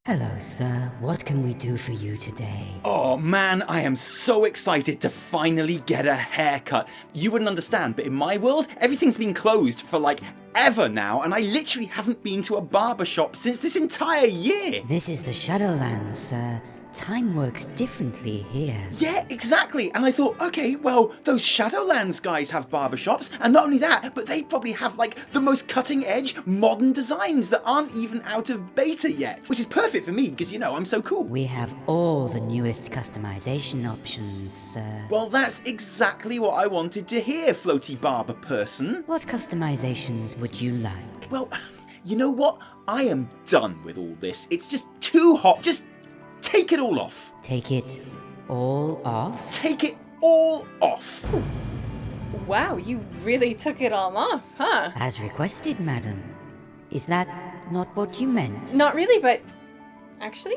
Hello, sir. What can we do for you today? Oh man, I am so excited to finally get a haircut. You wouldn't understand, but in my world, everything's been closed for like ever now, and I literally haven't been to a barber shop since this entire year. This is the Shadowlands, sir. Time works differently here. Yeah, exactly. And I thought, okay, well, those Shadowlands guys have barbershops, and not only that, but they probably have like the most cutting edge modern designs that aren't even out of beta yet, which is perfect for me because, you know, I'm so cool. We have all the newest customization options, sir. Well, that's exactly what I wanted to hear, floaty barber person. What customizations would you like? Well, you know what? I am done with all this. It's just too hot. Just take it all off. Take it all off? Take it all off. Wow, you really took it all off, huh? As requested, madam. Is that not what you meant? Not really, but actually,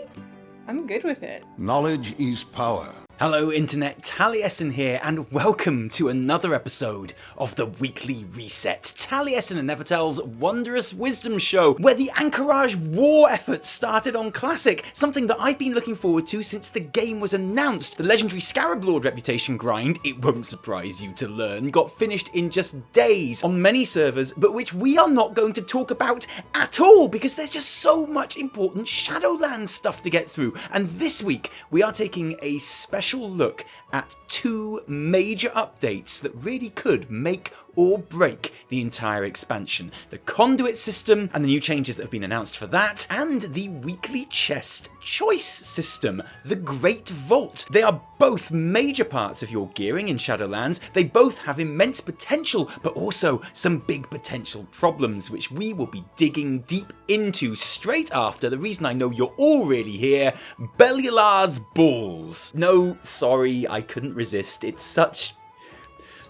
I'm good with it. Knowledge is power. Hello Internet, Taliesin here, and welcome to another episode of the Weekly Reset, Taliesin and Evitel's wondrous wisdom show, where the Anchorage war effort started on Classic, something that I've been looking forward to since the game was announced. The legendary Scarab Lord reputation grind, it won't surprise you to learn, got finished in just days on many servers, but which we are not going to talk about at all, because there's just so much important Shadowlands stuff to get through, and this week we are taking a special look at two major updates that really could make or break the entire expansion. The Conduit system and the new changes that have been announced for that, and the weekly chest choice system, the Great Vault. They are both major parts of your gearing in Shadowlands. They both have immense potential, but also some big potential problems, which we will be digging deep into straight after the reason I know you're all really here, Belialar's Balls. No, sorry, I couldn't resist. It's such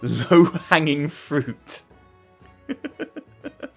low-hanging fruit.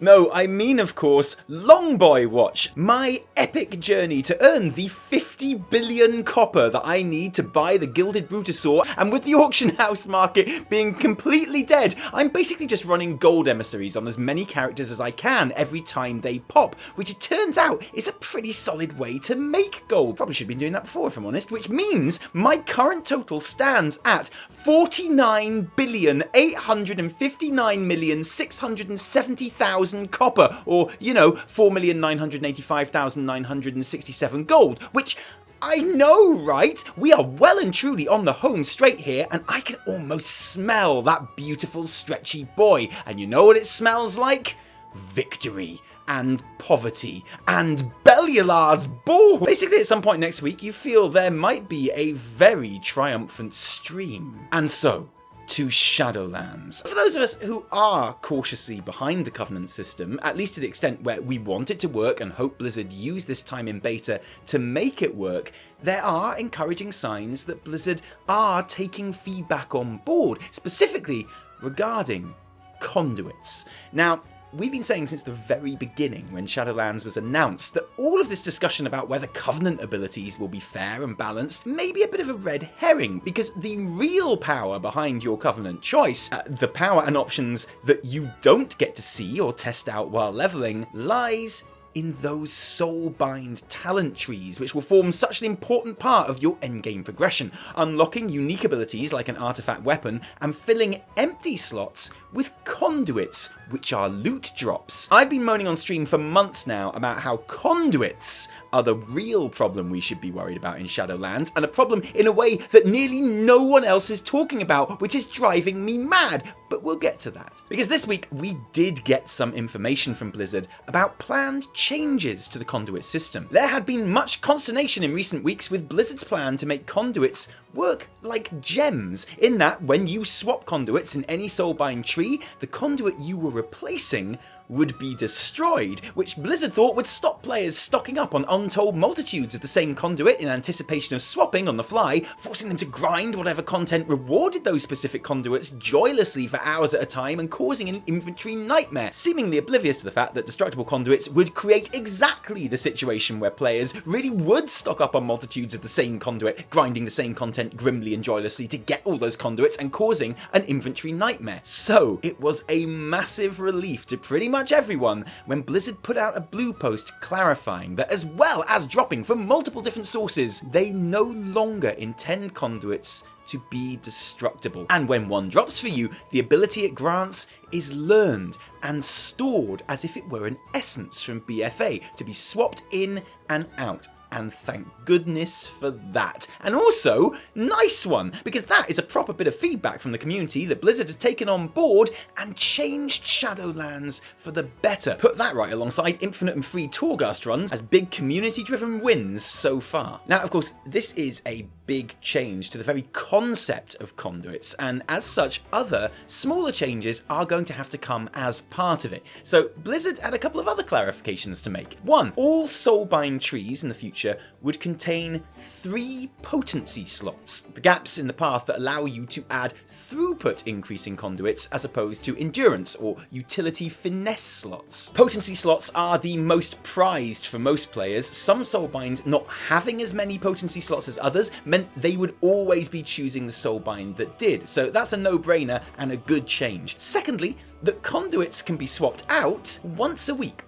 No, I mean, of course, Longboy Watch, my epic journey to earn the 50 billion copper that I need to buy the Gilded Brutosaur, and with the auction house market being completely dead, I'm basically just running gold emissaries on as many characters as I can every time they pop, which it turns out is a pretty solid way to make gold. Probably should have been doing that before, if I'm honest, which means my current total stands at 49,859,670,000 copper, or, you know, 4,985,967 gold, which I know, right? We are well and truly on the home straight here, and I can almost smell that beautiful stretchy boy. And you know what it smells like? Victory. And poverty, and Belialar's Ball. Basically, at some point next week, you feel there might be a very triumphant stream. And so, to Shadowlands. For those of us who are cautiously behind the Covenant system, at least to the extent where we want it to work and hope Blizzard use this time in beta to make it work, there are encouraging signs that Blizzard are taking feedback on board, specifically regarding conduits. Now, we've been saying since the very beginning when Shadowlands was announced that all of this discussion about whether Covenant abilities will be fair and balanced may be a bit of a red herring, because the real power behind your Covenant choice, the power and options that you don't get to see or test out while leveling, lies in those soulbind talent trees, which will form such an important part of your endgame progression, unlocking unique abilities like an artifact weapon and filling empty slots with conduits, which are loot drops. I've been moaning on stream for months now about how conduits are the real problem we should be worried about in Shadowlands, and a problem in a way that nearly no one else is talking about, which is driving me mad, but we'll get to that. Because this week we did get some information from Blizzard about planned changes to the conduit system. There had been much consternation in recent weeks with Blizzard's plan to make conduits work like gems, in that when you swap conduits in any soulbind tree, the conduit you were replacing would be destroyed, which Blizzard thought would stop players stocking up on untold multitudes of the same conduit in anticipation of swapping on the fly, forcing them to grind whatever content rewarded those specific conduits joylessly for hours at a time and causing an inventory nightmare, seemingly oblivious to the fact that destructible conduits would create exactly the situation where players really would stock up on multitudes of the same conduit, grinding the same content bent grimly and joylessly to get all those conduits and causing an inventory nightmare. So it was a massive relief to pretty much everyone when Blizzard put out a blue post clarifying that, as well as dropping from multiple different sources, they no longer intend conduits to be destructible. And when one drops for you, the ability it grants is learned and stored as if it were an essence from BFA to be swapped in and out. And thank goodness for that. And also, nice one, because that is a proper bit of feedback from the community that Blizzard has taken on board and changed Shadowlands for the better. Put that right alongside infinite and free Torghast runs as big community-driven wins so far. Now, of course, this is a big change to the very concept of conduits, and as such, other smaller changes are going to have to come as part of it. So Blizzard had a couple of other clarifications to make. One, all soulbind trees in the future would contain 3 potency slots, the gaps in the path that allow you to add throughput increasing conduits as opposed to endurance or utility finesse slots. Potency slots are the most prized for most players. Some soulbinds not having as many potency slots as others meant they would always be choosing the soulbind that did, so that's a no-brainer and a good change. Secondly, that conduits can be swapped out once a week.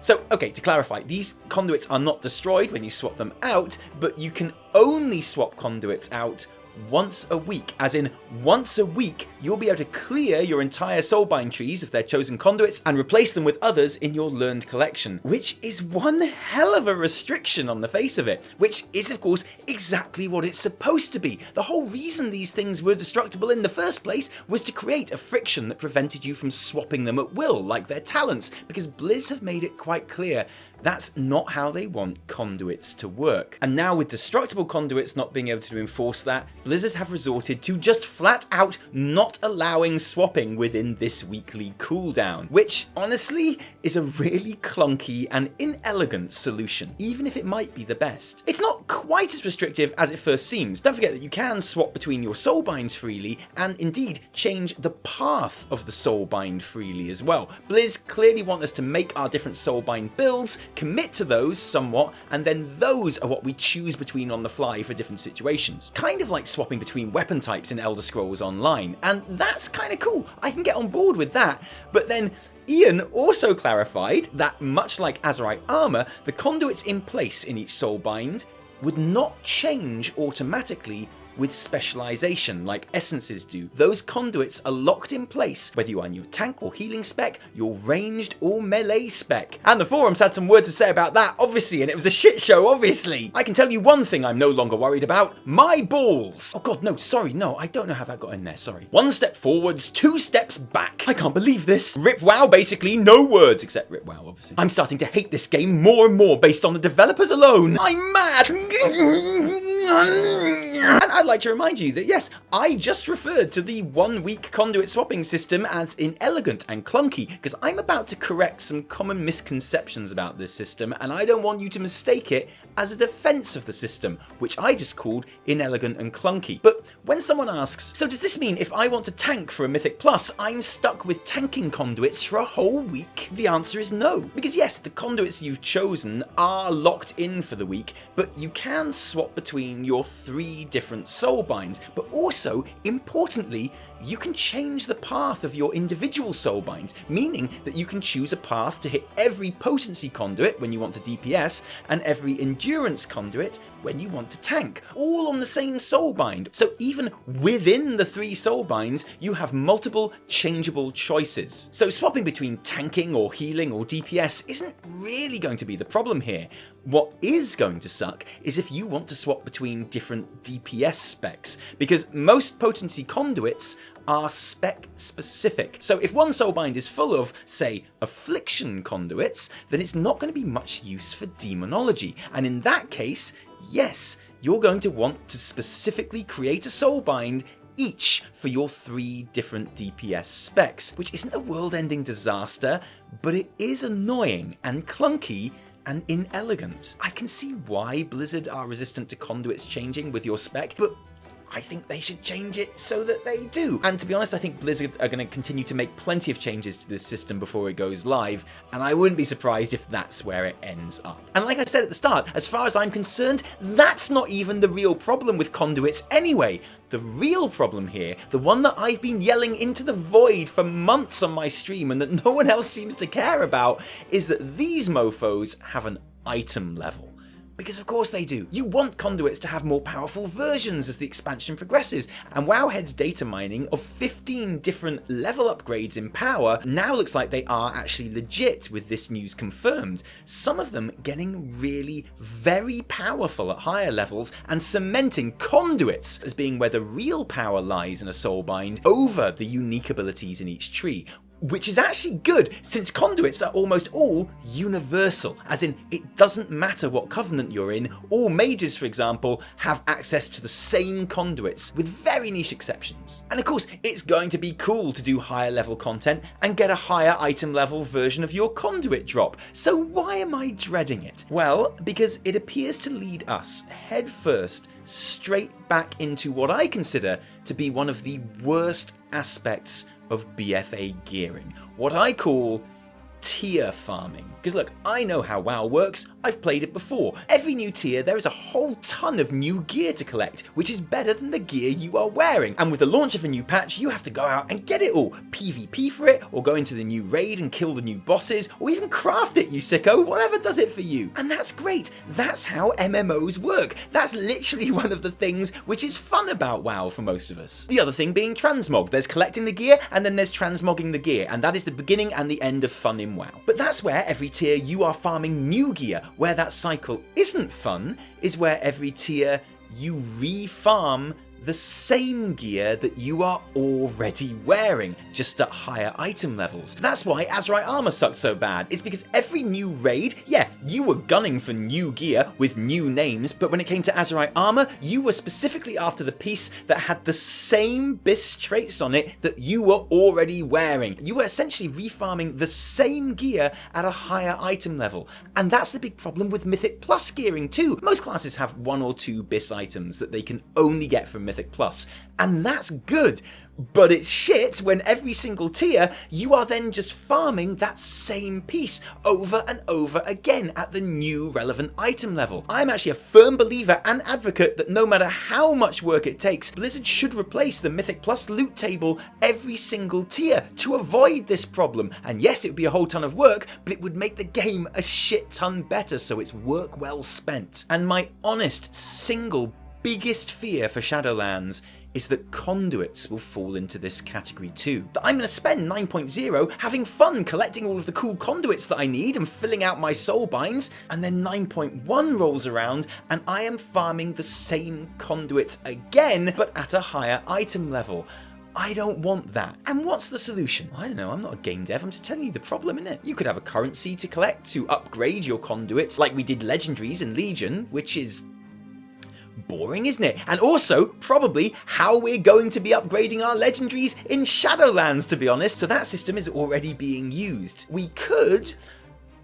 So, okay, to clarify, these conduits are not destroyed when you swap them out, but you can only swap conduits out once a week, as in once a week you'll be able to clear your entire soulbind trees of their chosen conduits and replace them with others in your learned collection, which is one hell of a restriction on the face of it, which is of course exactly what it's supposed to be. The whole reason these things were destructible in the first place was to create a friction that prevented you from swapping them at will, like their talents, because Blizz have made it quite clear that's not how they want conduits to work. And now with destructible conduits not being able to enforce that, Blizzard have resorted to just flat out not allowing swapping within this weekly cooldown, which honestly is a really clunky and inelegant solution, even if it might be the best. It's not quite as restrictive as it first seems. Don't forget that you can swap between your soulbinds freely and indeed change the path of the soulbind freely as well. Blizz clearly want us to make our different soulbind builds, commit to those somewhat, and then those are what we choose between on the fly for different situations. Kind of like swapping between weapon types in Elder Scrolls Online, and that's kind of cool. I can get on board with that, but then Ian also clarified that, much like Azerite armor, the conduits in place in each soulbind would not change automatically with specialization like essences do. Those conduits are locked in place, whether you are in your tank or healing spec, your ranged or melee spec. And the forums had some words to say about that, obviously, and it was a shit show, obviously. I can tell you one thing I'm no longer worried about: my balls. Oh god, no, sorry, no, I don't know how that got in there, sorry. 1 step forwards, 2 steps back. I can't believe this. Rip WoW, basically, no words, except Rip WoW, obviously. I'm starting to hate this game more and more based on the developers alone. I'm mad. And I'd like to remind you that yes, I just referred to the 1-week conduit swapping system as inelegant and clunky, because I'm about to correct some common misconceptions about this system, and I don't want you to mistake it as a defense of the system, which I just called inelegant and clunky. But when someone asks, so does this mean if I want to tank for a Mythic Plus, I'm stuck with tanking conduits for a whole week? The answer is no, because yes, the conduits you've chosen are locked in for the week, but you can swap between your 3 different soulbinds, but also, importantly, you can change the path of your individual soulbinds, meaning that you can choose a path to hit every potency conduit when you want to DPS, and every endurance conduit when you want to tank, all on the same soulbind. So even within the 3 soulbinds, you have multiple changeable choices. So swapping between tanking or healing or DPS isn't really going to be the problem here. What is going to suck is if you want to swap between different DPS specs, because most potency conduits are spec specific. So if one soulbind is full of, say, affliction conduits, then it's not going to be much use for demonology. And in that case, yes, you're going to want to specifically create a soulbind each for your 3 different DPS specs, which isn't a world-ending disaster, but it is annoying and clunky and inelegant. I can see why Blizzard are resistant to conduits changing with your spec, but I think they should change it so that they do. And to be honest, I think Blizzard are going to continue to make plenty of changes to this system before it goes live, and I wouldn't be surprised if that's where it ends up. And like I said at the start, as far as I'm concerned, that's not even the real problem with Conduits anyway. The real problem here, the one that I've been yelling into the void for months on my stream and that no one else seems to care about, is that these mofos have an item level. Because of course they do. You want Conduits to have more powerful versions as the expansion progresses, and Wowhead's data mining of 15 different level upgrades in power now looks like they are actually legit with this news confirmed. Some of them getting really very powerful at higher levels and cementing Conduits as being where the real power lies in a soulbind over the unique abilities in each tree. Which is actually good, since Conduits are almost all universal, as in it doesn't matter what covenant you're in. All mages, for example, have access to the same Conduits, with very niche exceptions. And of course, it's going to be cool to do higher level content and get a higher item level version of your Conduit drop. So why am I dreading it? Well, because it appears to lead us head first straight back into what I consider to be one of the worst aspects of BFA gearing, what I call tier farming. Because look, I know how WoW works, I've played it before. Every new tier there is a whole ton of new gear to collect, which is better than the gear you are wearing. And with the launch of a new patch, you have to go out and get it all. PvP for it, or go into the new raid and kill the new bosses, or even craft it, you sicko, whatever does it for you. And that's great, that's how MMOs work. That's literally one of the things which is fun about WoW for most of us. The other thing being transmog. There's collecting the gear, and then there's transmogging the gear, and that is the beginning and the end of fun in WoW. But that's where every tier you are farming new gear. Where that cycle isn't fun is where every tier you re-farm the same gear that you are already wearing, just at higher item levels. That's why Azerite armor sucked so bad. It's because every new raid, yeah, you were gunning for new gear with new names, but when it came to Azerite armor, you were specifically after the piece that had the same BIS traits on it that you were already wearing. You were essentially refarming the same gear at a higher item level. And that's the big problem with Mythic Plus gearing too. Most classes have 1 or 2 BIS items that they can only get from Mythic Plus, and that's good. But it's shit when every single tier you are then just farming that same piece over and over again at the new relevant item level. I'm actually a firm believer and advocate that no matter how much work it takes, Blizzard should replace the Mythic Plus loot table every single tier to avoid this problem. And yes, it would be a whole ton of work, but it would make the game a shit ton better, so it's work well spent. And my honest single biggest fear for Shadowlands is that Conduits will fall into this category too. That I'm going to spend 9.0 having fun collecting all of the cool Conduits that I need and filling out my soul binds, and then 9.1 rolls around and I am farming the same Conduits again, but at a higher item level. I don't want that. And what's the solution? I don't know, I'm not a game dev, I'm just telling you the problem, innit? You could have a currency to collect to upgrade your Conduits, like we did legendaries in Legion, which is boring, isn't it? And also, probably, how we're going to be upgrading our legendaries in Shadowlands, to be honest. So that system is already being used. We could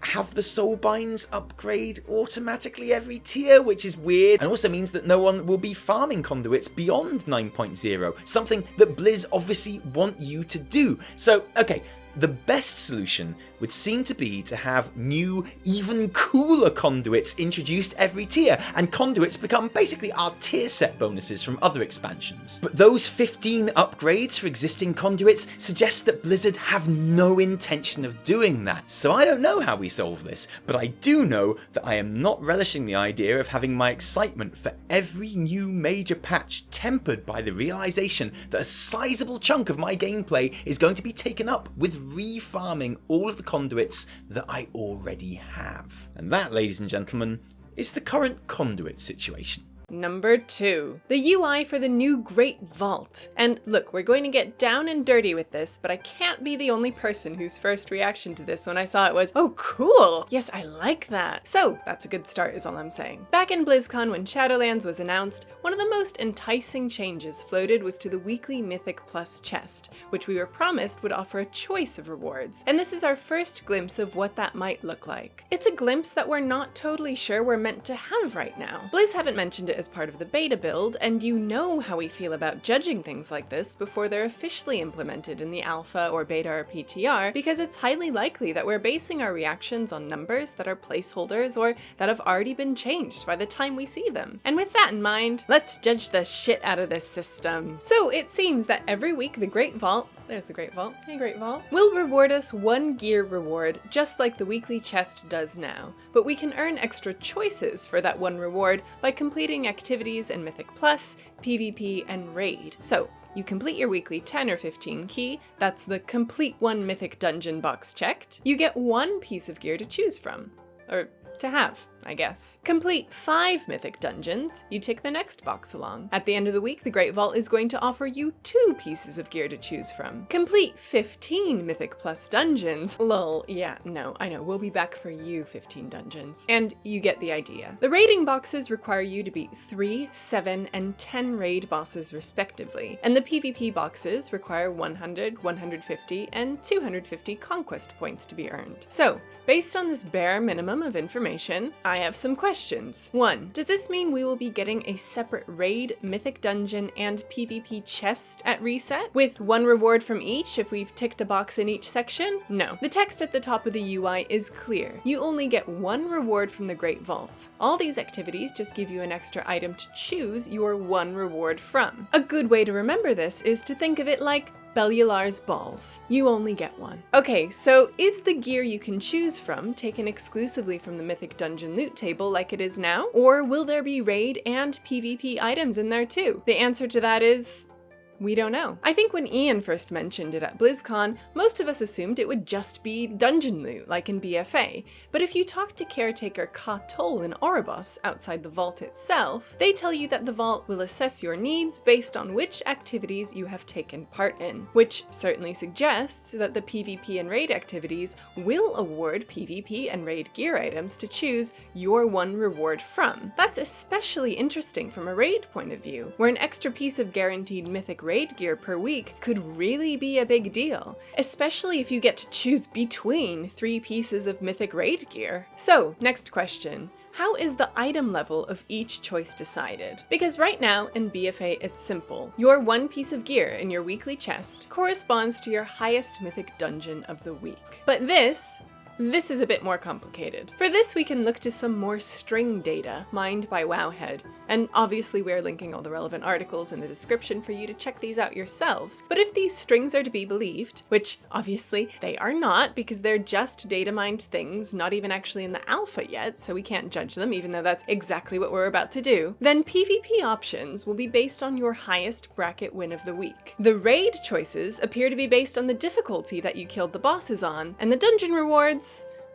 have the soulbinds upgrade automatically every tier, which is weird, and also means that no one will be farming Conduits beyond 9.0, something that Blizz obviously want you to do. So, okay, the best solution would seem to be to have new, even cooler Conduits introduced every tier, and Conduits become basically our tier set bonuses from other expansions. But those 15 upgrades for existing Conduits suggest that Blizzard have no intention of doing that. So I don't know how we solve this, but I do know that I am not relishing the idea of having my excitement for every new major patch tempered by the realization that a sizable chunk of my gameplay is going to be taken up with re-farming all of the Conduits that I already have. And that, ladies and gentlemen, is the current Conduit situation. Number 2, the UI for the new Great Vault. And look, we're going to get down and dirty with this, but I can't be the only person whose first reaction to this when I saw it was, oh cool, yes I like that. So that's a good start is all I'm saying. Back in BlizzCon when Shadowlands was announced, one of the most enticing changes floated was to the weekly Mythic Plus chest, which we were promised would offer a choice of rewards. And this is our first glimpse of what that might look like. It's a glimpse that we're not totally sure we're meant to have right now. Blizz haven't mentioned it it as part of the beta build, and you know how we feel about judging things like this before they're officially implemented in the alpha or beta or PTR, because it's highly likely that we're basing our reactions on numbers that are placeholders or that have already been changed by the time we see them. And with that in mind, let's judge the shit out of this system. So it seems that every week the Great Vault, there's the Great Vault, hey Great Vault, will reward us one gear reward, just like the weekly chest does now. But we can earn extra choices for that one reward by completing activities in Mythic Plus, PvP, and Raid. So you complete your weekly 10 or 15 key, that's the complete one Mythic dungeon box checked. You get one piece of gear to choose from. Or to have, I guess. Complete 5 Mythic dungeons, you tick the next box along. At the end of the week, the Great Vault is going to offer you 2 pieces of gear to choose from. Complete 15 Mythic Plus dungeons. Lol, yeah, no, I know, we'll be back for you 15 dungeons. And you get the idea. The raiding boxes require you to beat 3, 7, and 10 raid bosses respectively. And the PvP boxes require 100, 150, and 250 conquest points to be earned. So, based on this bare minimum of information, I have some questions. 1. Does this mean we will be getting a separate raid, mythic dungeon, and PvP chest at reset, with one reward from each if we've ticked a box in each section? No. The text at the top of the UI is clear. You only get one reward from the Great Vault. All these activities just give you an extra item to choose your one reward from. A good way to remember this is to think of it like Bellular's balls. You only get one. Okay, so is the gear you can choose from taken exclusively from the Mythic Dungeon loot table like it is now? Or will there be raid and PvP items in there too? The answer to that is, we don't know. I think when Ian first mentioned it at BlizzCon, most of us assumed it would just be dungeon loot, like in BFA. But if you talk to caretaker Katol in Oribos outside the vault itself, they tell you that the vault will assess your needs based on which activities you have taken part in, which certainly suggests that the PvP and raid activities will award PvP and raid gear items to choose your one reward from. That's especially interesting from a raid point of view, where an extra piece of guaranteed mythic raid gear per week could really be a big deal, especially if you get to choose between 3 pieces of mythic raid gear. So, next question. How is the item level of each choice decided? Because right now in BFA it's simple. Your one piece of gear in your weekly chest corresponds to your highest mythic dungeon of the week. But this is a bit more complicated. For this, we can look to some more string data mined by Wowhead, and obviously we're linking all the relevant articles in the description for you to check these out yourselves. But if these strings are to be believed, which obviously they are not because they're just data mined things, not even actually in the alpha yet, so we can't judge them even though that's exactly what we're about to do, then PvP options will be based on your highest bracket win of the week. The raid choices appear to be based on the difficulty that you killed the bosses on, and the dungeon rewards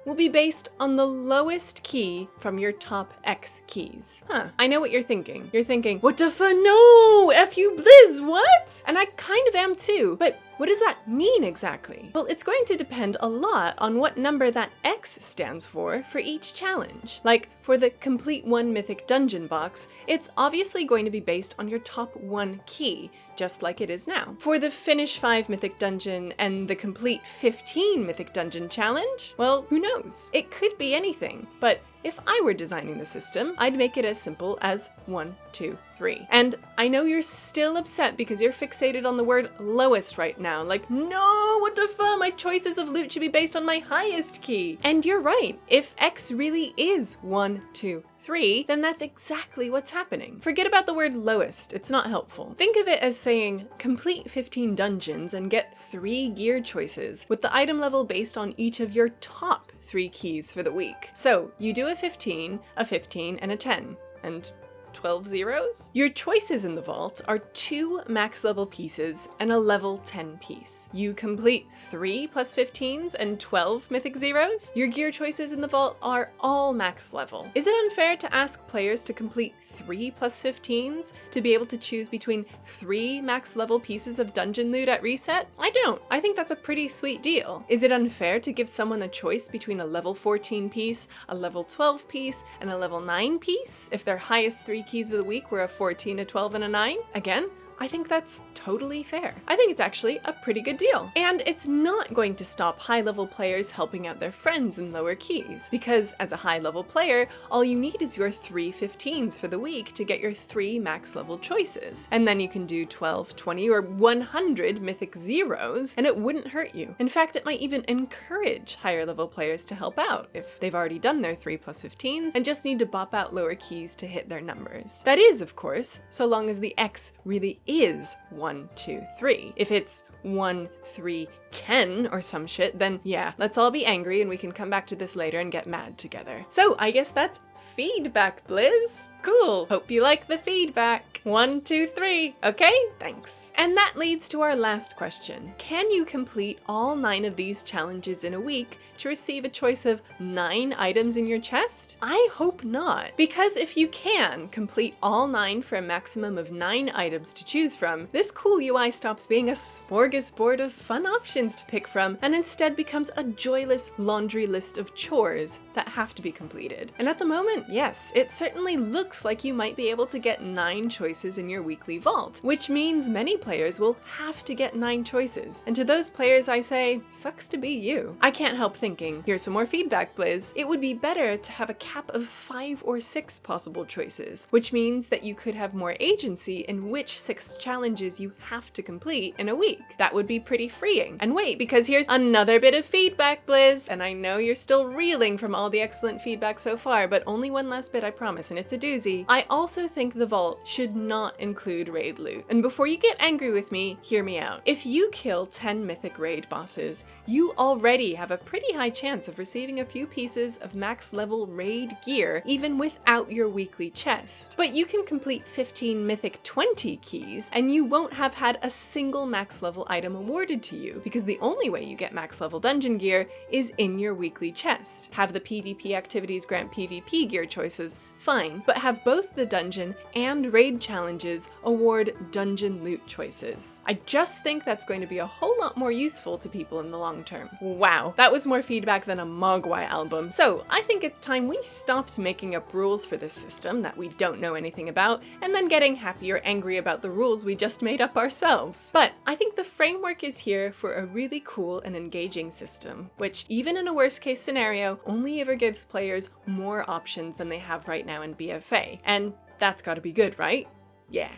will be based on the lowest key from your top X keys. I know what you're thinking. You're thinking, what the no! F you Blizz, what? And I kind of am too, but what does that mean exactly? Well, it's going to depend a lot on what number that X stands for each challenge. Like, for the complete one mythic dungeon box, it's obviously going to be based on your top 1 key, just like it is now. For the finish 5 mythic dungeon and the complete 15 mythic dungeon challenge, well, who knows? It could be anything, but if I were designing the system, I'd make it as simple as 1, 2, 3. And I know you're still upset because you're fixated on the word lowest right now, like, no, what the fuck, my choices of loot should be based on my highest key. And you're right, if X really is 1, 2, 3, then that's exactly what's happening. Forget about the word lowest, it's not helpful. Think of it as saying complete 15 dungeons and get 3 gear choices with the item level based on each of your top 3 keys for the week. So you do a 15, and a 10, and 12 zeros? Your choices in the vault are 2 max level pieces and a level 10 piece. You complete 3 plus 15s and 12 mythic zeros? Your gear choices in the vault are all max level. Is it unfair to ask players to complete 3 plus 15s to be able to choose between 3 max level pieces of dungeon loot at reset? I don't. I think that's a pretty sweet deal. Is it unfair to give someone a choice between a level 14 piece, a level 12 piece, and a level 9 piece if their highest 3 keys of the week were a 14, a 12, and a 9? Again, I think that's totally fair. I think it's actually a pretty good deal. And it's not going to stop high-level players helping out their friends in lower keys, because as a high-level player, all you need is your 3 15s for the week to get your 3 max level choices. And then you can do 12, 20, or 100 mythic zeros, and it wouldn't hurt you. In fact, it might even encourage higher level players to help out if they've already done their 3 plus 15s and just need to bop out lower keys to hit their numbers. That is, of course, so long as the X really is 1, 2, 3. If it's 1, 3, 10 or some shit, then yeah, let's all be angry and we can come back to this later and get mad together. So I guess that's feedback, Blizz. Cool. Hope you like the feedback. 1, 2, 3. Okay, thanks. And that leads to our last question. Can you complete all 9 of these challenges in a week to receive a choice of 9 items in your chest? I hope not. Because if you can complete all 9 for a maximum of 9 items to choose from, this cool UI stops being a smorgasbord of fun options to pick from and instead becomes a joyless laundry list of chores that have to be completed. And at the moment, yes, it certainly looks like you might be able to get 9 choices in your weekly vault, which means many players will have to get 9 choices. And to those players I say, sucks to be you. I can't help thinking, here's some more feedback, Blizz. It would be better to have a cap of 5 or 6 possible choices, which means that you could have more agency in which 6 challenges you have to complete in a week. That would be pretty freeing. And wait, because here's another bit of feedback, Blizz. And I know you're still reeling from all the excellent feedback so far, but only one last bit, I promise, and it's a doozy. I also think the vault should not include raid loot. And before you get angry with me, hear me out. If you kill 10 mythic raid bosses, you already have a pretty high chance of receiving a few pieces of max level raid gear even without your weekly chest. But you can complete 15 mythic 20 keys and you won't have had a single max level item awarded to you, because the only way you get max level dungeon gear is in your weekly chest. Have the PvP activities grant PvP gear choices? Fine, but have both the dungeon and raid challenges award dungeon loot choices. I just think that's going to be a whole lot more useful to people in the long term. Wow, that was more feedback than a Mogwai album. So I think it's time we stopped making up rules for this system that we don't know anything about, and then getting happy or angry about the rules we just made up ourselves. But I think the framework is here for a really cool and engaging system, which even in a worst case scenario, only ever gives players more options than they have right now in BFA. And that's gotta be good, right? Yeah,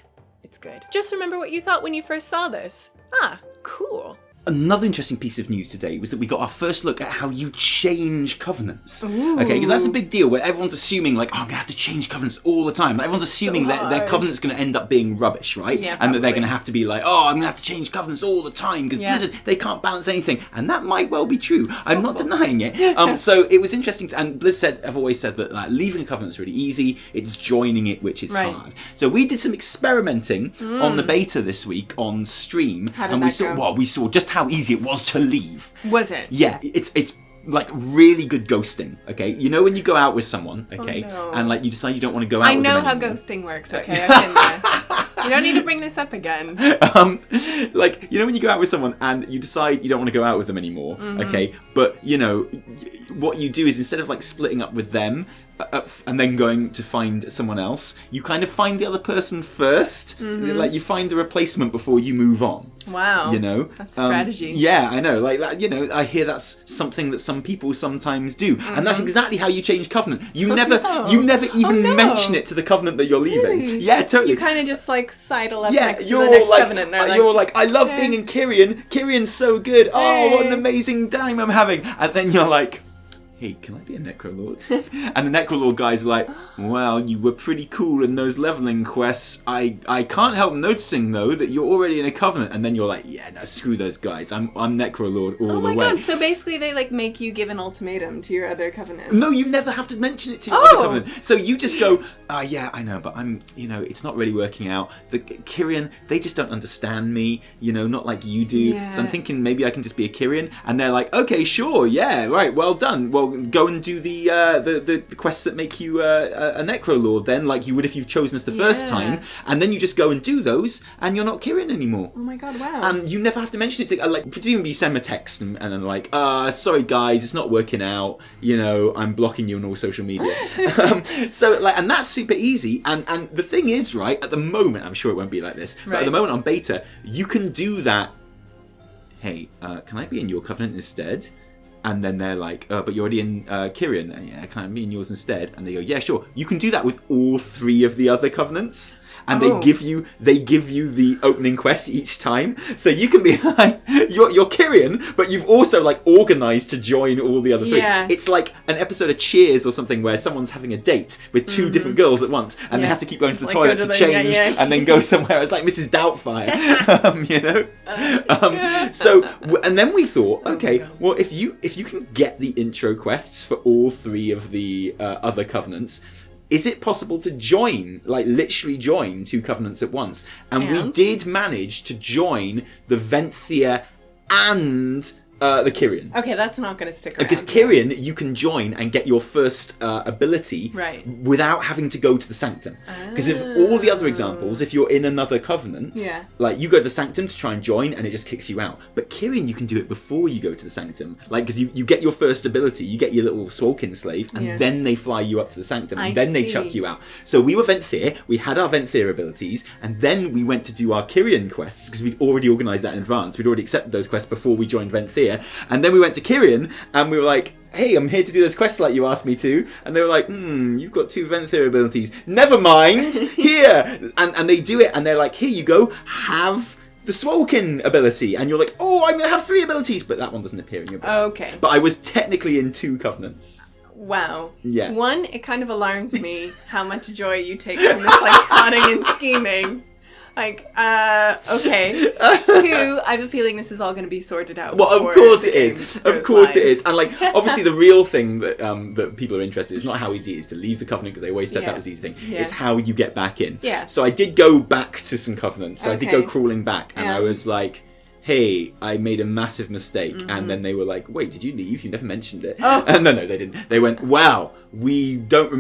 it's good. Just remember what you thought when you first saw this. Ah, cool. Another interesting piece of news today was that we got our first look at how you change covenants. Ooh. Okay, because that's a big deal where everyone's assuming like, oh, I'm gonna have to change covenants all the time. Like, everyone's assuming that their covenant's gonna end up being rubbish, right? Yeah, and that they're probably. gonna have to be like, oh, I'm gonna have to change covenants all the time because Yeah. Blizzard, they can't balance anything. And that might well be true. I'm not denying it. So it was interesting and Blizz have always said that like, leaving a covenant's really easy. It's joining it which is Right. hard. So we did some experimenting on the beta this week on stream. How did and we that saw go? we saw just how easy it was to leave. Was it? Yeah, it's like really good ghosting, okay? You know when you go out with someone, okay, no. and like you decide you don't want to go out I with know them how anymore. ghosting works, okay? I've been there. You don't need to bring this up again. Like, you know when you go out with someone and you decide you don't want to go out with them anymore, okay? But, you know, what you do is instead of like splitting up with them and then going to find someone else, you kind of find the other person first. Like you find the replacement before you move on. Wow. You know? That's strategy. Yeah, I know. Like that, you know, I hear that's something that some people sometimes do. And that's exactly how you change covenant. You never even mention it to the covenant that you're leaving. Really? Yeah, totally. You kind of just like sidle up Yeah, next to you're the next like, covenant. And they're you're like, I love "Okay." being in Kyrian. Kyrian's so good. Oh, what an Hey. amazing time I'm having. And then you're like, hey, can I be a Necrolord? And the Necrolord guys are like, well, you were pretty cool in those leveling quests. I can't help noticing, though, that you're already in a covenant. And then you're like, yeah, no, screw those guys. I'm Necrolord all Oh the my way. god, so basically they like make you give an ultimatum to your other covenant. No, you never have to mention it to your Oh. other covenant. So you just go, yeah, I know, but I'm, you know, it's not really working out. The Kyrian, they just don't understand me, you know, not like you do. Yeah. So I'm thinking maybe I can just be a Kyrian. And they're like, okay, sure, yeah, right, well done. Well, go and do the quests that make you a Necrolord then, like you would if you've chosen us the first time, and then you just go and do those, and you're not Kirin anymore. Oh my god, wow. And you never have to mention it to, like, presumably you send them a text and then like, sorry guys, it's not working out, you know, I'm blocking you on all social media. So, like, and that's super easy, and the thing is, right, at the moment, I'm sure it won't be like this, but at the moment on beta, you can do that. Hey, can I be in your covenant instead? And then they're like, but you're already in Kirin. And, yeah, can I be in yours instead? And they go, yeah, sure. You can do that with all 3 of the other covenants. And they give you the opening quest each time. So you can be like, you're Kirin, but you've also like organised to join all the other 3. Yeah. It's like an episode of Cheers or something where someone's having a date with 2 different girls at once, and they have to keep going to the toilet to change and then go somewhere. It's like Mrs. Doubtfire, you know. So and then we thought, okay, well if you can get the intro quests for all 3 of the other covenants, is it possible to join, like literally join 2 covenants at once? And we did manage to join the Venthyr and the Kirin. Okay, that's not going to stick around. Because Kirin, you can join and get your first ability without having to go to the Sanctum. Because if all the other examples, if you're in another covenant, like you go to the Sanctum to try and join and it just kicks you out. But Kirin, you can do it before you go to the Sanctum. Like, because you get your first ability, you get your little Swolkin slave, and then they fly you up to the Sanctum, and then they chuck you out. So we were Venthyr, we had our Venthyr abilities, and then we went to do our Kirin quests, because we'd already organised that in advance. We'd already accepted those quests before we joined Venthyr. And then we went to Kirin, and we were like, hey, I'm here to do those quests like you asked me to. And they were like, you've got 2 Venthyr abilities. Never mind, here. And they do it, and they're like, here you go, have the Swolkin ability. And you're like, oh, I'm going to have 3 abilities. But that one doesn't appear in your book. Okay. But I was technically in 2 covenants. Wow. Yeah. 1, it kind of alarms me how much joy you take from this, like, plotting and scheming. Like, okay. 2, I have a feeling this is all going to be sorted out. Well, of course it is. Of course it is. And, like, obviously the real thing that that people are interested in is not how easy it is to leave the Covenant, because they always said that was the easy thing. It's how you get back in. Yeah. So I did go back to some Covenants. So I did go crawling back, and I was like, hey, I made a massive mistake. And then they were like, wait, did you leave? You never mentioned it. And no, they didn't. They went, wow, we don't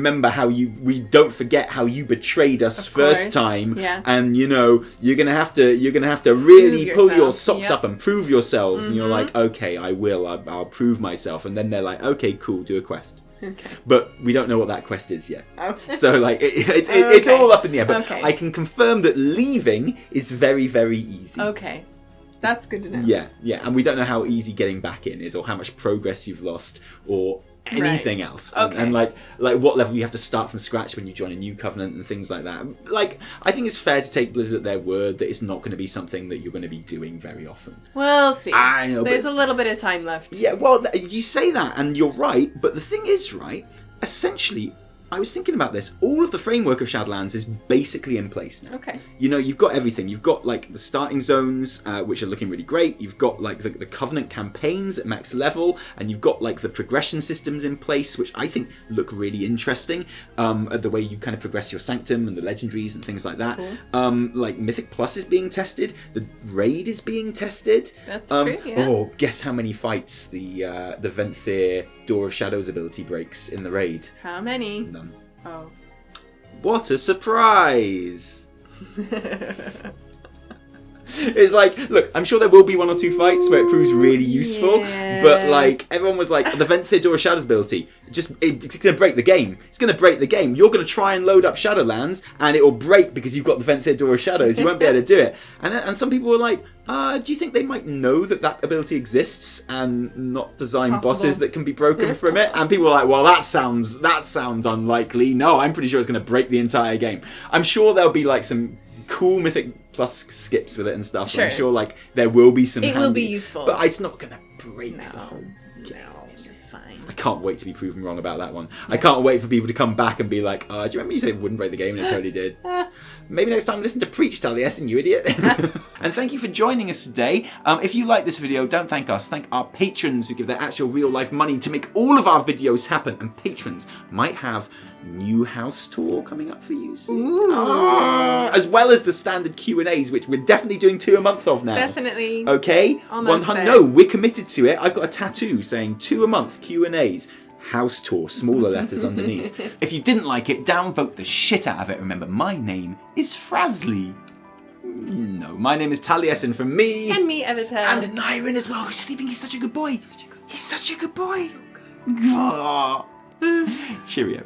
forget how you betrayed us first time. Yeah. And you know, you're gonna have to really pull your socks up and prove yourselves. And you're like, okay, I will. I'll prove myself. And then they're like, okay, cool, do a quest. Okay. But we don't know what that quest is yet. Okay. So like it's all up in the air. But I can confirm that leaving is very, very easy. Okay. That's good to know. Yeah, and we don't know how easy getting back in is, or how much progress you've lost, or anything else. Okay. And like what level you have to start from scratch when you join a new covenant and things like that. Like, I think it's fair to take Blizz at their word that it's not going to be something that you're going to be doing very often. We'll see. I know, there's a little bit of time left. Yeah, well, you say that, and you're right, but the thing is, right, essentially, I was thinking about this. All of the framework of Shadowlands is basically in place now. Okay. You know, you've got everything. You've got, like, the starting zones, which are looking really great. You've got, like, the Covenant campaigns at max level. And you've got, like, the progression systems in place, which I think look really interesting. The way you kind of progress your Sanctum and the legendaries and things like that. Cool. Like, Mythic Plus is being tested. The Raid is being tested. That's true, yeah. Oh, guess how many fights the Venthyr Door of Shadows ability breaks in the Raid? How many? None. Oh. What a surprise! It's like, look, I'm sure there will be 1 or 2 fights where it proves really useful, but like, everyone was like, the Venthyr Door of Shadows ability, it's going to break the game. It's going to break the game. You're going to try and load up Shadowlands, and it will break because you've got the Venthyr Door of Shadows. You won't be able to do it. And some people were like, do you think they might know that ability exists and not design bosses that can be broken from it? And people were like, well, that sounds unlikely. No, I'm pretty sure it's going to break the entire game. I'm sure there'll be like some cool Mythic Plus skips with it and stuff. Sure. I'm sure like there will be some. It will be useful, but it's not going to break the whole game. It's fine. I can't wait to be proven wrong about that one. Yeah. I can't wait for people to come back and be like, do you remember you said it wouldn't break the game and it totally did? Maybe next time listen to Preach, Taliesin, you idiot. And thank you for joining us today. If you like this video, don't thank us. Thank our patrons who give their actual real life money to make all of our videos happen. And patrons might have new house tour coming up for you soon. As well as the standard Q&As, which we're definitely doing 2 a month of now. Definitely. Okay? Almost there. No, we're committed to it. I've got a tattoo saying 2 a month Q&As. house tour, smaller letters underneath. If you didn't like it, downvote the shit out of it. Remember, my name is Frasley. No, my name is Taliesin from me. And me, Evitel. And Nyrin as well, who's sleeping. He's such a good boy. He's such a good boy. So good. Cheerio.